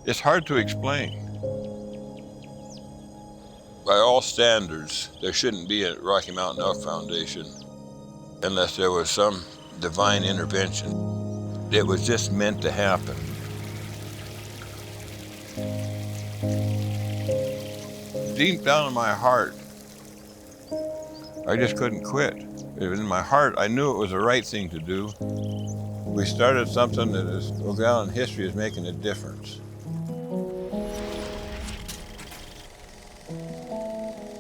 It's hard to explain. By all standards, there shouldn't be a Rocky Mountain Elk Foundation unless there was some divine intervention. It was just meant to happen. Deep down in my heart, I just couldn't quit. In my heart, I knew it was the right thing to do. We started something that is, well, down in history is making a difference.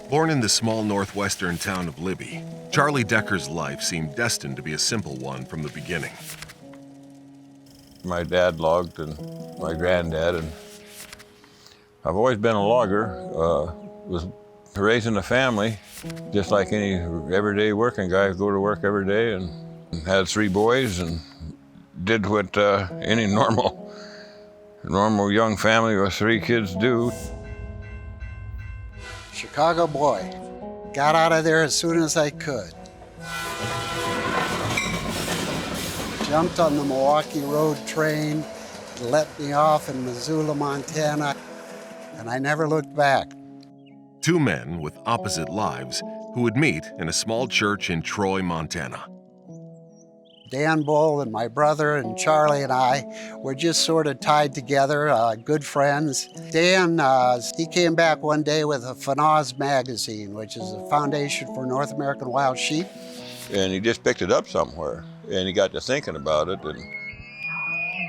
Born in the small northwestern town of Libby, Charlie Decker's life seemed destined to be a simple one from the beginning. My dad logged and my granddad, and I've always been a logger, was raising a family, just like any everyday working guy. Go to work every day and had 3 boys and did what any normal young family with 3 kids do. Chicago boy. Got out of there as soon as I could. Jumped on the Milwaukee Road train, let me off in Missoula, Montana, and I never looked back. 2 men with opposite lives who would meet in a small church in Troy, Montana. Dan Bull and my brother and Charlie and I were just sort of tied together, good friends. Dan, he came back one day with a FNAWS magazine, which is the Foundation for North American Wild Sheep. And he just picked it up somewhere, and he got to thinking about it. And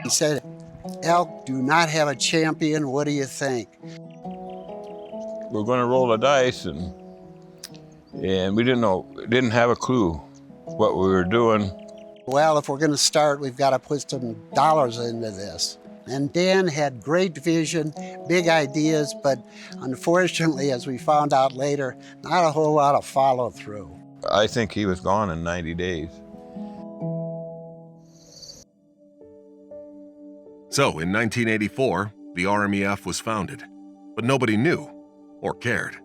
he said, "Elk do not have a champion, what do you think?" We're going to roll the dice, and we didn't have a clue what we were doing. Well, if we're going to start, we've got to put some dollars into this. And Dan had great vision, big ideas, but unfortunately, as we found out later, not a whole lot of follow-through. I think he was gone in 90 days. So in 1984, the RMEF was founded, but nobody knew or cared.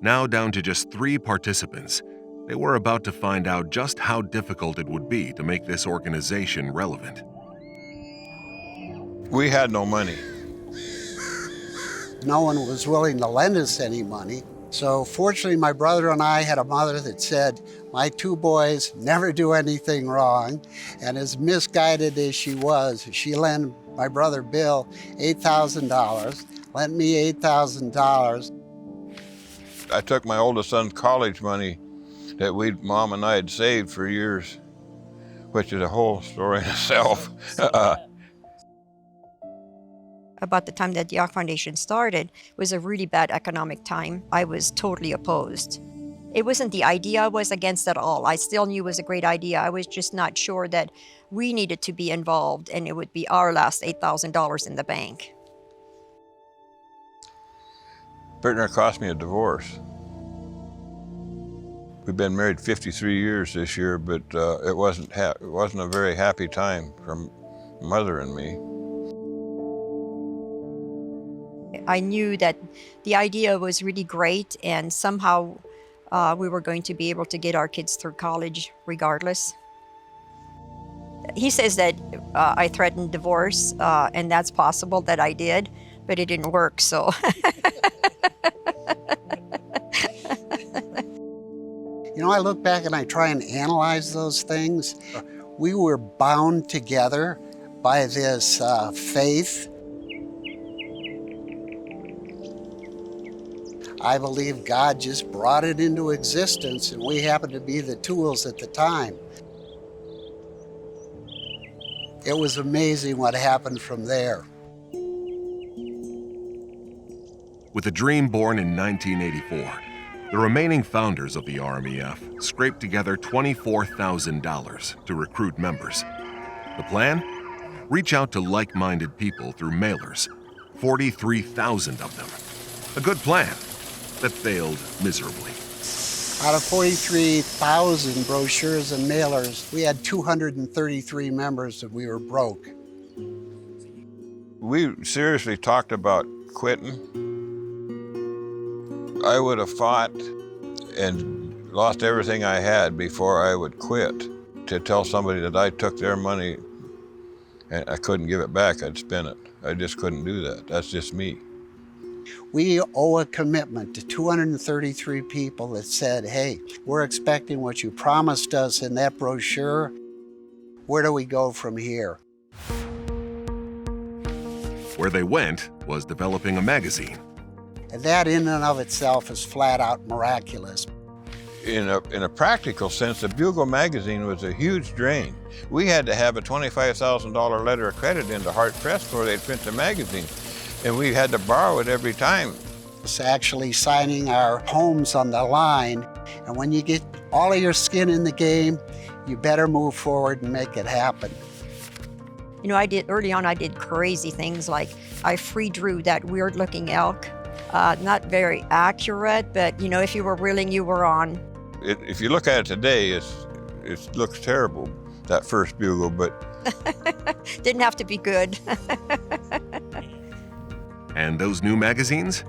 Now down to just 3 participants, they were about to find out just how difficult it would be to make this organization relevant. We had no money. No one was willing to lend us any money. So fortunately, my brother and I had a mother that said, my 2 boys never do anything wrong. And as misguided as she was, she lent my brother Bill $8,000, lent me $8,000. I took my oldest son's college money that Mom and I had saved for years, which is a whole story in itself. About the time that the Elk Foundation started was a really bad economic time. I was totally opposed. It wasn't the idea I was against at all. I still knew it was a great idea. I was just not sure that we needed to be involved and it would be our last $8,000 in the bank. Partner cost me a divorce. We've been married 53 years this year, but it wasn't a very happy time for Mother and me. I knew that the idea was really great, and somehow we were going to be able to get our kids through college regardless. He says that I threatened divorce, and that's possible that I did, but it didn't work, so. You know, I look back and I try and analyze those things. We were bound together by this faith. I believe God just brought it into existence, and we happened to be the tools at the time. It was amazing what happened from there. With a dream born in 1984, the remaining founders of the RMEF scraped together $24,000 to recruit members. The plan? Reach out to like-minded people through mailers, 43,000 of them. A good plan that failed miserably. Out of 43,000 brochures and mailers, we had 233 members and we were broke. We seriously talked about quitting. I would have fought and lost everything I had before I would quit. To tell somebody that I took their money And I couldn't give it back, I'd spin it. I just couldn't do that. That's just me. We owe a commitment to 233 people that said, hey, we're expecting what you promised us in that brochure. Where do we go from here? Where they went was developing a magazine. And that in and of itself is flat out miraculous. In a practical sense, the Bugle magazine was a huge drain. We had to have a $25,000 letter of credit into Hart Press before they'd print the magazine, and we had to borrow it every time. It's actually signing our homes on the line, and when you get all of your skin in the game, you better move forward and make it happen. You know, early on I did crazy things, like I free drew that weird looking elk. Not very accurate, but you know, if you were willing, you were on. If you look at it today, it looks terrible, that first Bugle, but Didn't have to be good. And those new magazines?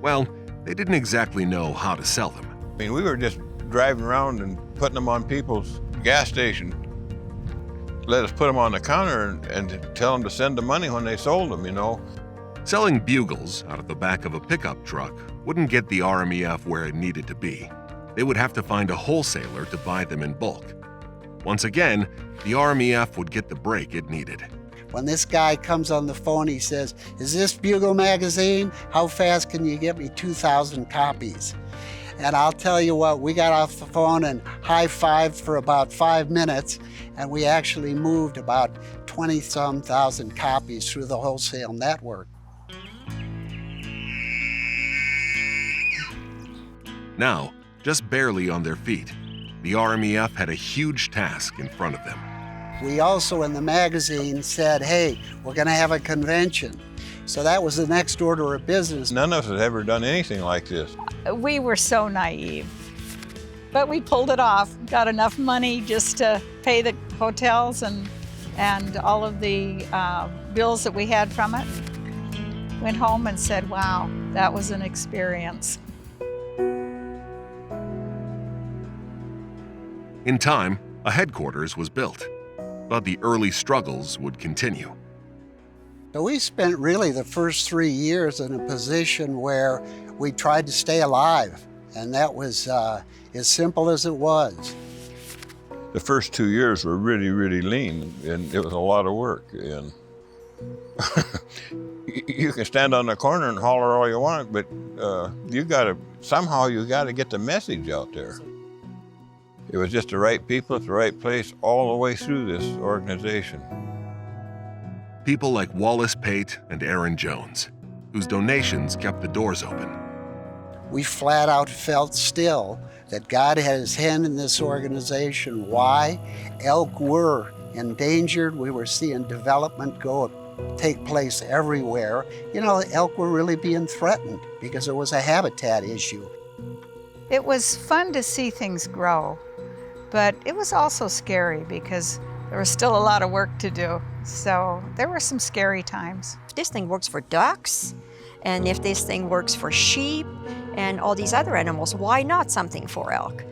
Well, they didn't exactly know how to sell them. I mean, we were just driving around and putting them on people's gas station. Let us put them on the counter and tell them to send the money when they sold them, you know. Selling bugles out of the back of a pickup truck wouldn't get the RMEF where it needed to be. They would have to find a wholesaler to buy them in bulk. Once again, the RMEF would get the break it needed. When this guy comes on the phone, he says, is this Bugle magazine? How fast can you get me 2,000 copies? And I'll tell you what, we got off the phone and high-fived for about 5 minutes, and we actually moved about 20-some thousand copies through the wholesale network. Now, just barely on their feet, the RMEF had a huge task in front of them. We also in the magazine said, hey, we're going to have a convention. So that was the next order of business. None of us had ever done anything like this. We were so naive, but we pulled it off. Got enough money just to pay the hotels and all of the bills that we had from it. Went home and said, wow, that was an experience. In time, a headquarters was built, but the early struggles would continue. So we spent really the first 3 years in a position where we tried to stay alive, and that was as simple as it was. The first 2 years were really, really lean, and it was a lot of work. And you can stand on the corner and holler all you want, but somehow you gotta get the message out there. It was just the right people at the right place all the way through this organization. People like Wallace Pate and Aaron Jones, whose donations kept the doors open. We flat out felt still that God had his hand in this organization. Why? Elk were endangered. We were seeing development take place everywhere. You know, elk were really being threatened because there was a habitat issue. It was fun to see things grow, but it was also scary because there was still a lot of work to do. So there were some scary times. If this thing works for ducks, and if this thing works for sheep and all these other animals, why not something for elk?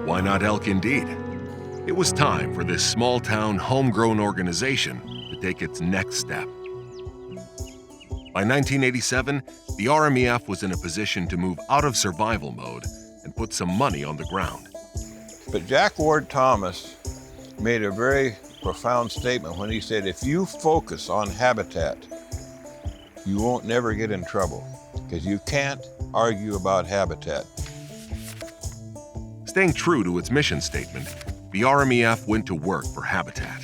Why not elk indeed? It was time for this small-town, homegrown organization to take its next step. By 1987, the RMEF was in a position to move out of survival mode and put some money on the ground. But Jack Ward Thomas made a very profound statement when he said, if you focus on habitat, you won't never get in trouble, because you can't argue about habitat. Staying true to its mission statement, the RMEF went to work for habitat.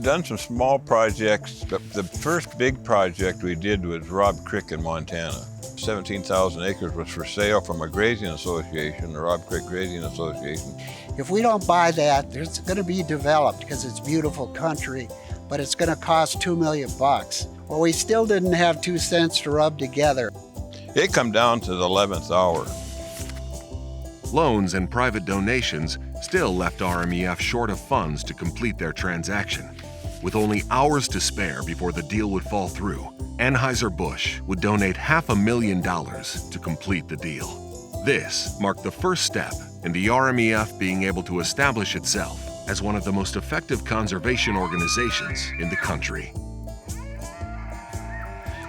Done some small projects. The first big project we did was Rock Creek in Montana. 17,000 acres was for sale from a grazing association, the Rock Creek Grazing Association. If we don't buy that, it's going to be developed because it's beautiful country, but it's going to cost $2 million. Well, we still didn't have 2 cents to rub together. It come down to the 11th hour. Loans and private donations still left RMEF short of funds to complete their transaction. With only hours to spare before the deal would fall through, Anheuser-Busch would donate $500,000 to complete the deal. This marked the first step in the RMEF being able to establish itself as one of the most effective conservation organizations in the country.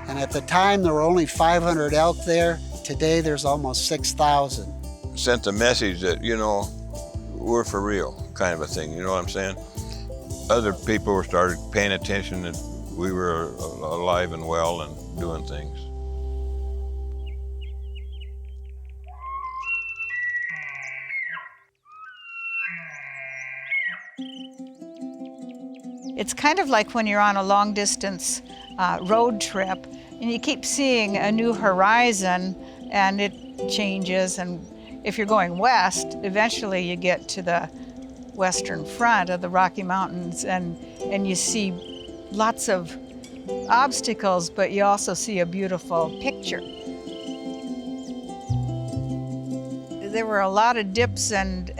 And at the time, there were only 500 elk there. Today, there's almost 6,000. Sent the message that, you know, we're for real, kind of a thing, you know what I'm saying? Other people started paying attention that we were alive and well and doing things. It's kind of like when you're on a long distance road trip and you keep seeing a new horizon and it changes, and if you're going west, eventually you get to the western front of the Rocky Mountains and you see lots of obstacles, but you also see a beautiful picture. There were a lot of dips and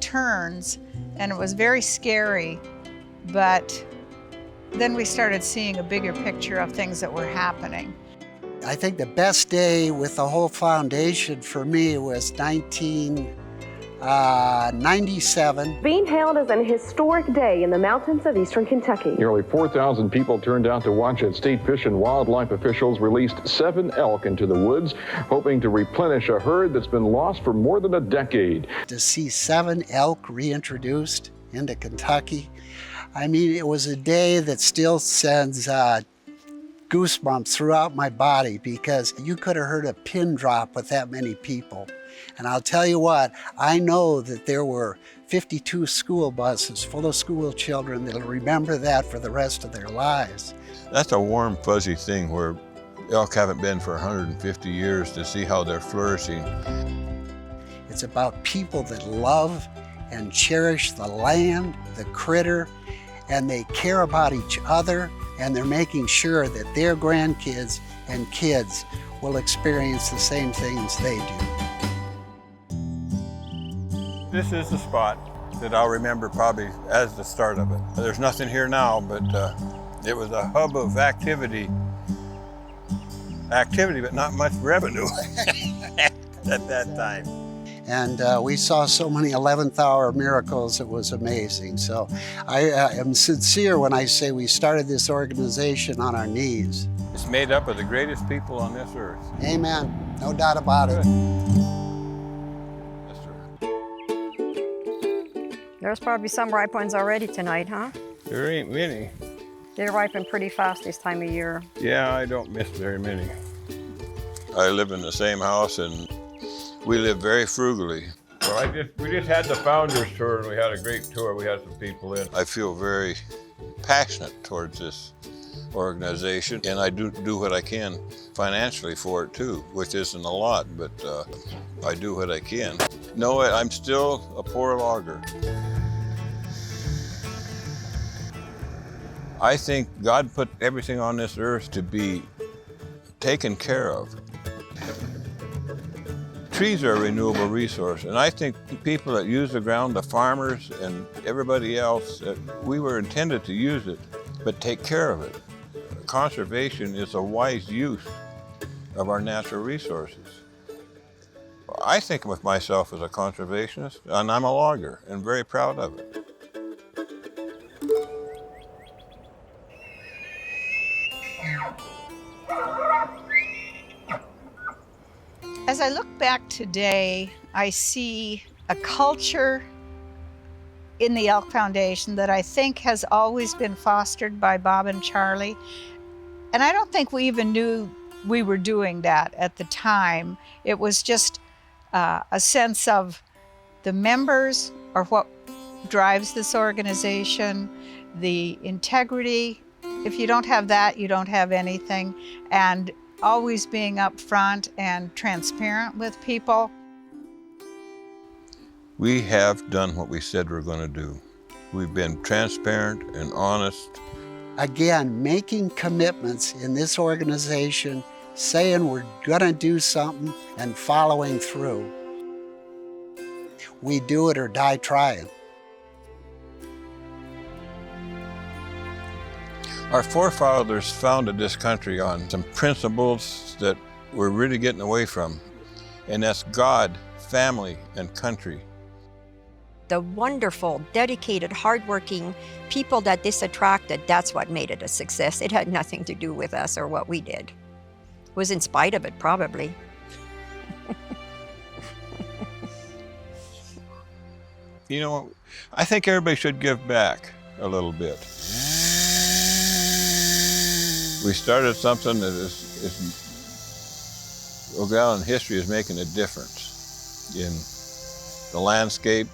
turns, and it was very scary. But then we started seeing a bigger picture of things that were happening. I think the best day with the whole foundation for me was 1997. Being hailed as an historic day in the mountains of eastern Kentucky. Nearly 4,000 people turned out to watch as state fish and wildlife officials released 7 elk into the woods, hoping to replenish a herd that's been lost for more than a decade. To see 7 elk reintroduced into Kentucky, I mean, it was a day that still sends goosebumps throughout my body, because you could have heard a pin drop with that many people. And I'll tell you what, I know that there were 52 school buses full of school children that'll remember that for the rest of their lives. That's a warm, fuzzy thing where elk haven't been for 150 years, to see how they're flourishing. It's about people that love and cherish the land, the critter, and they care about each other, and they're making sure that their grandkids and kids will experience the same things they do. This is the spot that I'll remember probably as the start of it. There's nothing here now, but it was a hub of activity, but not much revenue at that time. And we saw so many 11th hour miracles, it was amazing. So I am sincere when I say we started this organization on our knees. It's made up of the greatest people on this earth. Amen, no doubt about it. Yes, sir. There's probably some ripe ones already tonight, huh? There ain't many. They ripen pretty fast this time of year. Yeah, I don't miss very many. I live in the same house, and we live very frugally. Well, we just had the Founders tour, and we had a great tour. We had some people in. I feel very passionate towards this organization, and I do what I can financially for it too, which isn't a lot, but I do what I can. No, I'm still a poor logger. I think God put everything on this earth to be taken care of. Trees are a renewable resource, and I think the people that use the ground, the farmers and everybody else, we were intended to use it, but take care of it. Conservation is a wise use of our natural resources. I think of myself as a conservationist, and I'm a logger, and very proud of it. As I look back today, I see a culture in the Elk Foundation that I think has always been fostered by Bob and Charlie. And I don't think we even knew we were doing that at the time. It was just a sense of the members are what drives this organization, the integrity. If you don't have that, you don't have anything. And always being upfront and transparent with people. We have done what we said we're going to do. We've been transparent and honest. Again, making commitments in this organization, saying we're going to do something and following through. We do it or die trying. Our forefathers founded this country on some principles that we're really getting away from, and that's God, family, and country. the wonderful, dedicated, hardworking people that this attracted, that's what made it a success. It had nothing to do with us or what we did. It was in spite of it, probably. You know, I think everybody should give back a little bit. We started something that O'Gowan history is making a difference in the landscape,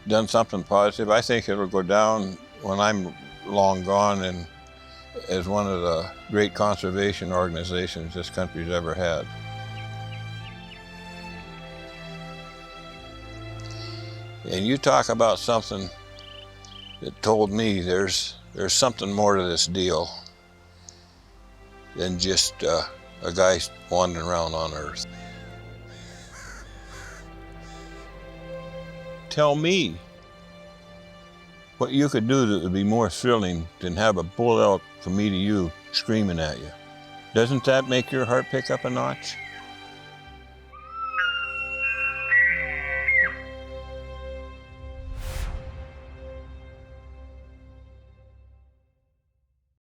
done something positive. I think it'll go down when I'm long gone and as one of the great conservation organizations this country's ever had. And you talk about something that told me there's something more to this deal than just a guy wandering around on Earth. Tell me what you could do that would be more thrilling than have a bull elk from me to you screaming at you. Doesn't that make your heart pick up a notch?